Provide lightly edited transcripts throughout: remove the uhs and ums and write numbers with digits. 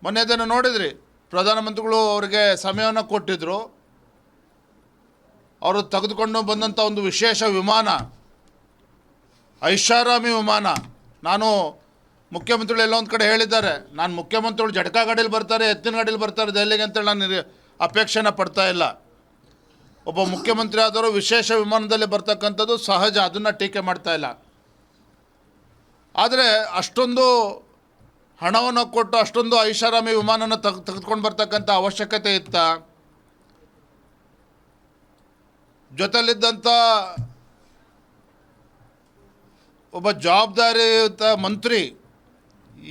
ಮೊನ್ನೆ ಅದನ್ನು ನೋಡಿದ್ರಿ, ಪ್ರಧಾನಮಂತ್ರಿಗಳು ಅವರಿಗೆ ಸಮಯವನ್ನು ಕೊಟ್ಟಿದ್ದರು. ಅವರು ತೆಗೆದುಕೊಂಡು ಬಂದಂಥ ಒಂದು ವಿಶೇಷ ವಿಮಾನ, ಐಷಾರಾಮಿ ವಿಮಾನ. ನಾನು ಮುಖ್ಯಮಂತ್ರಿಗಳು ಎಲ್ಲೋ ಒಂದು ಕಡೆ ಹೇಳಿದ್ದಾರೆ, ನಾನು ಮುಖ್ಯಮಂತ್ರಿಗಳು ಜಟಕಾ ಗಾಡೀಲಿ ಬರ್ತಾರೆ, ಎತ್ತಿನ ಗಾಡೀಲಿ ಬರ್ತಾರೆ ದೆಹಲಿಗೆ ಅಂತೇಳಿ ನಾನು ಅಪೇಕ್ಷೆನ ಪಡ್ತಾ ಇಲ್ಲ. ಒಬ್ಬ ಮುಖ್ಯಮಂತ್ರಿ ಆದವರು ವಿಶೇಷ ವಿಮಾನದಲ್ಲಿ ಬರ್ತಕ್ಕಂಥದ್ದು ಸಹಜ, ಅದನ್ನು ಟೀಕೆ ಮಾಡ್ತಾ ಇಲ್ಲ. ಆದರೆ ಅಷ್ಟೊಂದು ಹಣವನ್ನು ಕೊಟ್ಟು ಅಷ್ಟೊಂದು ಐಷಾರಾಮಿ ವಿಮಾನನ ತೆಗೆದುಕೊಂಡು ಬರ್ತಕ್ಕಂಥ ಅವಶ್ಯಕತೆ ಇತ್ತ? ಜೊತೆಲಿದ್ದಂಥ ಒಬ್ಬ ಜವಾಬ್ದಾರಿಯುತ ಮಂತ್ರಿ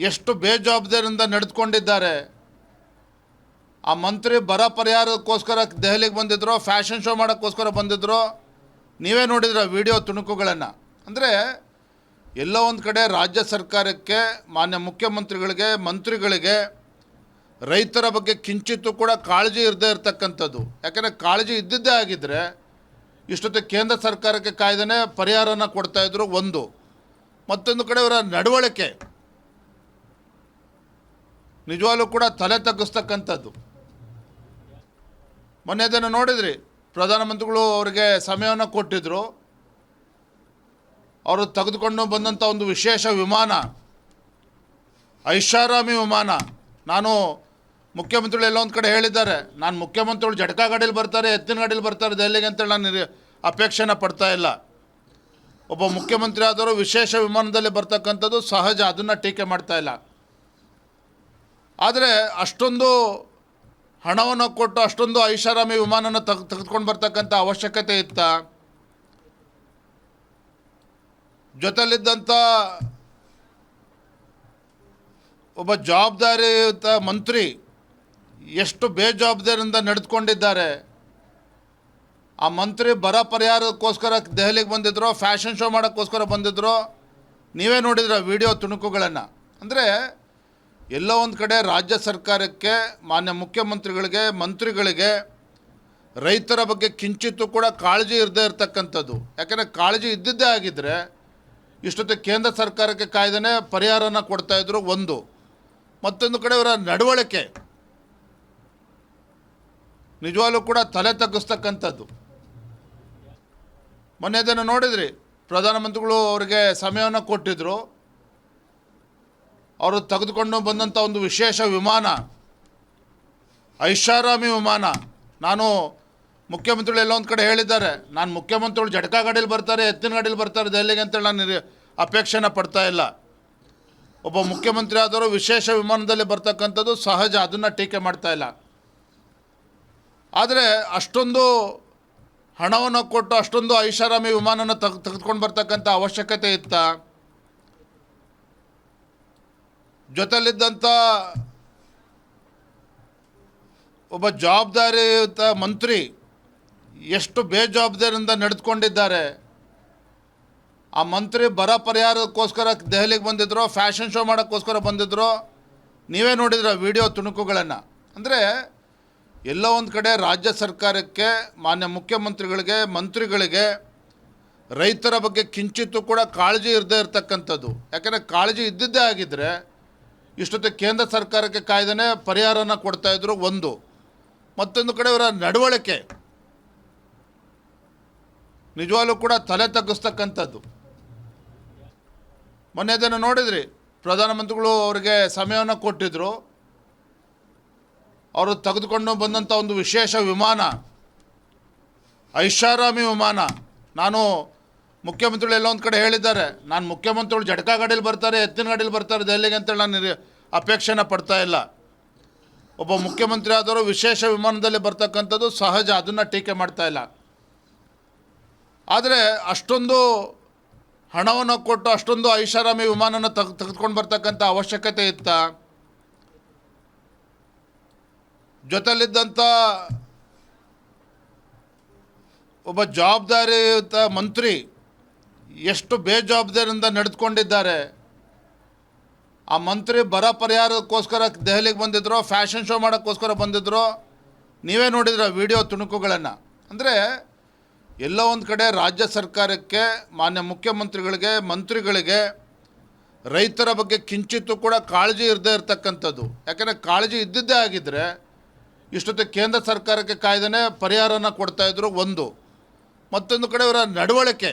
ಎಷ್ಟು ಬೇಜವಾಬ್ದಾರಿಯಿಂದ ನಡೆದುಕೊಂಡಿದ್ದಾರೆ. ಆ ಮಂತ್ರಿ ಬರ ಪರಿಹಾರಕ್ಕೋಸ್ಕರ ದೆಹಲಿಗೆ ಬಂದಿದ್ರು, ಫ್ಯಾಷನ್ ಶೋ ಮಾಡೋಕ್ಕೋಸ್ಕರ ಬಂದಿದ್ರು. ನೀವೇ ನೋಡಿದ್ರೆ ವಿಡಿಯೋ ತುಣುಕುಗಳನ್ನು. ಅಂದರೆ ಎಲ್ಲೋ ಒಂದು ಕಡೆ ರಾಜ್ಯ ಸರ್ಕಾರಕ್ಕೆ, ಮಾನ್ಯ ಮುಖ್ಯಮಂತ್ರಿಗಳಿಗೆ, ಮಂತ್ರಿಗಳಿಗೆ ರೈತರ ಬಗ್ಗೆ ಕಿಂಚಿತ್ತೂ ಕೂಡ ಕಾಳಜಿ ಇರದೇ ಇರತಕ್ಕಂಥದ್ದು. ಯಾಕೆಂದರೆ ಕಾಳಜಿ ಇದ್ದಿದ್ದೇ ಆಗಿದ್ದರೆ ಇಷ್ಟೊತ್ತು ಕೇಂದ್ರ ಸರ್ಕಾರಕ್ಕೆ ಕಾಯ್ದೇ ಪರಿಹಾರನ ಕೊಡ್ತಾಯಿದ್ರು. ಒಂದು. ಮತ್ತೊಂದು ಕಡೆ ಇವರ ನಡವಳಿಕೆ ನಿಜವಾಗ್ಲೂ ಕೂಡ ತಲೆ ತಗ್ಗಿಸ್ತಕ್ಕಂಥದ್ದು. ಮೊನ್ನೆ ಅದನ್ನು ನೋಡಿದ್ರಿ, ಪ್ರಧಾನಮಂತ್ರಿಗಳು ಅವರಿಗೆ ಸಮಯವನ್ನು ಕೊಟ್ಟಿದ್ದರು. ಅವರು ತೆಗೆದುಕೊಂಡು ಬಂದಂಥ ಒಂದು ವಿಶೇಷ ವಿಮಾನ, ಐಷಾರಾಮಿ ವಿಮಾನ. ನಾನು ಮುಖ್ಯಮಂತ್ರಿಗಳು ಎಲ್ಲೋ ಒಂದು ಕಡೆ ಹೇಳಿದ್ದಾರೆ, ನಾನು ಮುಖ್ಯಮಂತ್ರಿಗಳು ಜಟಕಾ ಗಾಡೀಲಿ ಬರ್ತಾರೆ, ಎತ್ತಿನ ಗಾಡೀಲಿ ಬರ್ತಾರೆ ದೆಹಲಿಗೆ ಅಂತೇಳಿ ನಾನು ಅಪೇಕ್ಷೆನ ಪಡ್ತಾ ಇಲ್ಲ. ಒಬ್ಬ ಮುಖ್ಯಮಂತ್ರಿ ಆದವರು ವಿಶೇಷ ವಿಮಾನದಲ್ಲಿ ಬರ್ತಕ್ಕಂಥದ್ದು ಸಹಜ, ಅದನ್ನು ಟೀಕೆ ಮಾಡ್ತಾ ಇಲ್ಲ. ಆದರೆ ಅಷ್ಟೊಂದು ಹಣವನ್ನು ಕೊಟ್ಟು ಅಷ್ಟೊಂದು ಐಷಾರಾಮಿ ವಿಮಾನನ ತೆಗೆದುಕೊಂಡು ಬರ್ತಕ್ಕಂಥ ಅವಶ್ಯಕತೆ ಇತ್ತ? ಜೊತೆಲಿದ್ದಂಥ ಒಬ್ಬ ಜವಾಬ್ದಾರಿಯುತ ಮಂತ್ರಿ ಎಷ್ಟು ಬೇಜವಾಬ್ದಾರಿಯಿಂದ ನಡೆದುಕೊಂಡಿದ್ದಾರೆ. ಆ ಮಂತ್ರಿ ಬರ ಪರಿಹಾರಕ್ಕೋಸ್ಕರ ದೆಹಲಿಗೆ ಬಂದಿದ್ರು, ಫ್ಯಾಷನ್ ಶೋ ಮಾಡೋಕ್ಕೋಸ್ಕರ ಬಂದಿದ್ರು. ನೀವೇ ನೋಡಿದ್ರೆ ವಿಡಿಯೋ ತುಣುಕುಗಳನ್ನು. ಅಂದರೆ ಎಲ್ಲೋ ಒಂದು ಕಡೆ ರಾಜ್ಯ ಸರ್ಕಾರಕ್ಕೆ, ಮಾನ್ಯ ಮುಖ್ಯಮಂತ್ರಿಗಳಿಗೆ, ಮಂತ್ರಿಗಳಿಗೆ ರೈತರ ಬಗ್ಗೆ ಕಿಂಚಿತ್ತೂ ಕೂಡ ಕಾಳಜಿ ಇರದೇ ಇರತಕ್ಕಂಥದ್ದು. ಯಾಕೆಂದರೆ ಕಾಳಜಿ ಇದ್ದಿದ್ದೇ ಆಗಿದ್ದರೆ ಇಷ್ಟೊತ್ತು ಕೇಂದ್ರ ಸರ್ಕಾರಕ್ಕೆ ಕಾಯ್ದೇ ಪರಿಹಾರನ ಕೊಡ್ತಾಯಿದ್ರು. ಒಂದು. ಮತ್ತೊಂದು ಕಡೆ ಇವರ ನಡವಳಿಕೆ ನಿಜವಾಗ್ಲೂ ಕೂಡ ತಲೆ ತಗ್ಗಿಸ್ತಕ್ಕಂಥದ್ದು. ಮೊನ್ನೆ ಅದನ್ನು ನೋಡಿದ್ರಿ, ಪ್ರಧಾನಮಂತ್ರಿಗಳು ಅವರಿಗೆ ಸಮಯವನ್ನು ಕೊಟ್ಟಿದ್ದರು. ಅವರು ತೆಗೆದುಕೊಂಡು ಬಂದಂಥ ಒಂದು ವಿಶೇಷ ವಿಮಾನ, ಐಷಾರಾಮಿ ವಿಮಾನ. ನಾನು ಮುಖ್ಯಮಂತ್ರಿಗಳು ಎಲ್ಲೋ ಒಂದು ಕಡೆ ಹೇಳಿದ್ದಾರೆ, ನಾನು ಮುಖ್ಯಮಂತ್ರಿಗಳು ಜಟಕಾ ಗಾಡೀಲಿ ಬರ್ತಾರೆ, ಎತ್ತಿನ ಗಾಡೀಲಿ ಬರ್ತಾರೆ ದೆಹಲಿಗೆ ಅಂತೇಳಿ ನಾನು ಅಪೇಕ್ಷೆನ ಪಡ್ತಾ ಇಲ್ಲ. ಒಬ್ಬ ಮುಖ್ಯಮಂತ್ರಿ ಆದವರು ವಿಶೇಷ ವಿಮಾನದಲ್ಲಿ ಬರ್ತಕ್ಕಂಥದ್ದು ಸಹಜ, ಅದನ್ನು ಟೀಕೆ ಮಾಡ್ತಾ ಇಲ್ಲ. ಆದರೆ ಅಷ್ಟೊಂದು ಹಣವನ್ನು ಕೊಟ್ಟು ಅಷ್ಟೊಂದು ಐಷಾರಾಮಿ ವಿಮಾನನ ತೆಗೆದುಕೊಂಡು ಬರ್ತಕ್ಕಂಥ ಅವಶ್ಯಕತೆ ಇತ್ತ? ಜೊತೆಲಿದ್ದಂಥ ಒಬ್ಬ ಜವಾಬ್ದಾರಿಯುತ ಮಂತ್ರಿ ಎಷ್ಟು ಬೇಜವಾಬ್ದಾರಿಯಿಂದ ನಡೆದುಕೊಂಡಿದ್ದಾರೆ. ಆ ಮಂತ್ರಿ ಬರ ಪರಿಹಾರಕ್ಕೋಸ್ಕರ ದೆಹಲಿಗೆ ಬಂದಿದ್ರು, ಫ್ಯಾಷನ್ ಶೋ ಮಾಡೋಕ್ಕೋಸ್ಕರ ಬಂದಿದ್ರು. ನೀವೇ ನೋಡಿದ್ರೆ ವಿಡಿಯೋ ತುಣುಕುಗಳನ್ನು. ಅಂದರೆ ಎಲ್ಲೋ ಒಂದು ಕಡೆ ರಾಜ್ಯ ಸರ್ಕಾರಕ್ಕೆ, ಮಾನ್ಯ ಮುಖ್ಯಮಂತ್ರಿಗಳಿಗೆ, ಮಂತ್ರಿಗಳಿಗೆ ರೈತರ ಬಗ್ಗೆ ಕಿಂಚಿತ್ತೂ ಕೂಡ ಕಾಳಜಿ ಇರದೇ ಇರತಕ್ಕಂಥದ್ದು. ಯಾಕೆಂದರೆ ಕಾಳಜಿ ಇದ್ದಿದ್ದೇ ಆಗಿದ್ದರೆ ಇಷ್ಟೊತ್ತು ಕೇಂದ್ರ ಸರ್ಕಾರಕ್ಕೆ ಕಾಯ್ದೇ ಪರಿಹಾರನ ಕೊಡ್ತಾಯಿದ್ರು. ಒಂದು. ಮತ್ತೊಂದು ಕಡೆ ಇವರ ನಡವಳಿಕೆ ನಿಜವಾಗ್ಲೂ ಕೂಡ ತಲೆ ತಗ್ಗಿಸ್ತಕ್ಕಂಥದ್ದು. ಮೊನ್ನೆ ಅದನ್ನು ನೋಡಿದ್ರಿ, ಪ್ರಧಾನಮಂತ್ರಿಗಳು ಅವರಿಗೆ ಸಮಯವನ್ನು ಕೊಟ್ಟಿದ್ದರು. ಅವರು ತೆಗೆದುಕೊಂಡು ಬಂದಂಥ ಒಂದು ವಿಶೇಷ ವಿಮಾನ, ಐಷಾರಾಮಿ ವಿಮಾನ. ನಾನು ಮುಖ್ಯಮಂತ್ರಿಗಳು ಎಲ್ಲೋ ಒಂದು ಕಡೆ ಹೇಳಿದ್ದಾರೆ, ನಾನು ಮುಖ್ಯಮಂತ್ರಿಗಳು ಜಟಕಾ ಗಾಡೀಲಿ ಬರ್ತಾರೆ, ಎತ್ತಿನ ಗಾಡೀಲಿ ಬರ್ತಾರೆ ದೆಹಲಿಗೆ ಅಂತೇಳಿ ನಾನು ಅಪೇಕ್ಷೆನ ಪಡ್ತಾ ಇಲ್ಲ. ಒಬ್ಬ ಮುಖ್ಯಮಂತ್ರಿ ಆದವರು ವಿಶೇಷ ವಿಮಾನದಲ್ಲಿ ಬರ್ತಕ್ಕಂಥದ್ದು ಸಹಜ, ಅದನ್ನು ಟೀಕೆ ಮಾಡ್ತಾ ಇಲ್ಲ. ಆದರೆ ಅಷ್ಟೊಂದು ಹಣವನ್ನು ಕೊಟ್ಟು ಅಷ್ಟೊಂದು ಐಷಾರಾಮಿ ವಿಮಾನನ ತೆಗೆದುಕೊಂಡು ಬರ್ತಕ್ಕಂಥ ಅವಶ್ಯಕತೆ ಇತ್ತ? ಜೊತೆಲಿದ್ದಂಥ ಒಬ್ಬ ಜವಾಬ್ದಾರಿಯುತ ಮಂತ್ರಿ ಎಷ್ಟು ಬೇಜವಾಬ್ದಾರಿಯಿಂದ ನಡೆದುಕೊಂಡಿದ್ದಾರೆ. ಆ ಮಂತ್ರಿ ಬರ ಪರಿಹಾರಕ್ಕೋಸ್ಕರ ದೆಹಲಿಗೆ ಬಂದಿದ್ರು, ಫ್ಯಾಷನ್ ಶೋ ಮಾಡೋಕ್ಕೋಸ್ಕರ ಬಂದಿದ್ರು. ನೀವೇ ನೋಡಿದ್ರೆ ವಿಡಿಯೋ ತುಣುಕುಗಳನ್ನು. ಅಂದರೆ ಎಲ್ಲೋ ಒಂದು ಕಡೆ ರಾಜ್ಯ ಸರ್ಕಾರಕ್ಕೆ, ಮಾನ್ಯ ಮುಖ್ಯಮಂತ್ರಿಗಳಿಗೆ, ಮಂತ್ರಿಗಳಿಗೆ ರೈತರ ಬಗ್ಗೆ ಕಿಂಚಿತ್ತೂ ಕೂಡ ಕಾಳಜಿ ಇರದೇ ಇರತಕ್ಕಂಥದ್ದು. ಯಾಕಂದರೆ ಕಾಳಜಿ ಇದ್ದಿದ್ದೇ ಆಗಿದ್ದರೆ ಇಷ್ಟೊತ್ತಿಗೆ ಕೇಂದ್ರ ಸರ್ಕಾರಕ್ಕೆ ಕಾಯ್ದೇ ಪರಿಹಾರನ ಕೊಡ್ತಾಯಿದ್ರು. ಒಂದು ಮತ್ತೊಂದು ಕಡೆ ಇವರ ನಡವಳಿಕೆ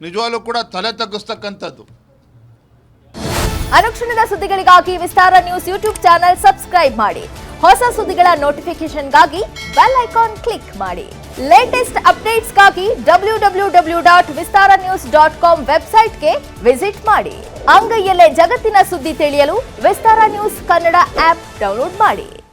ನಿಜವಾಗ್ಲೂ ಕೂಡ ತಲೆ ತಗ್ಗಿಸ್ತಕ್ಕಂಥದ್ದು. ಅನುಕ್ಷಣದ ಸುದ್ದಿಗಳಿಗಾಗಿ ವಿಸ್ತಾರ ನ್ಯೂಸ್ ಯೂಟ್ಯೂಬ್ ಚಾನೆಲ್ ಸಬ್ಸ್ಕ್ರೈಬ್ ಮಾಡಿ. ಹೊಸ ಸುದ್ದಿಗಳ ನೋಟಿಫಿಕೇಶನ್ಗಾಗಿ ಬೆಲ್ ಐಕಾನ್ ಕ್ಲಿಕ್ ಮಾಡಿ. ಲೇಟೆಸ್ಟ್ ಅಪ್ಡೇಟ್ಸ್ಗಾಗಿ www.vistaranews.com ವೆಬ್ಸೈಟ್ಗೆ ವಿಸಿಟ್ ಮಾಡಿ. ಅಂಗೈಯಲ್ಲೇ ಜಗತ್ತಿನ ಸುದ್ದಿ ತಿಳಿಯಲು ವಿಸ್ತಾರ ನ್ಯೂಸ್ ಕನ್ನಡ ಆಪ್ ಡೌನ್ಲೋಡ್ ಮಾಡಿ.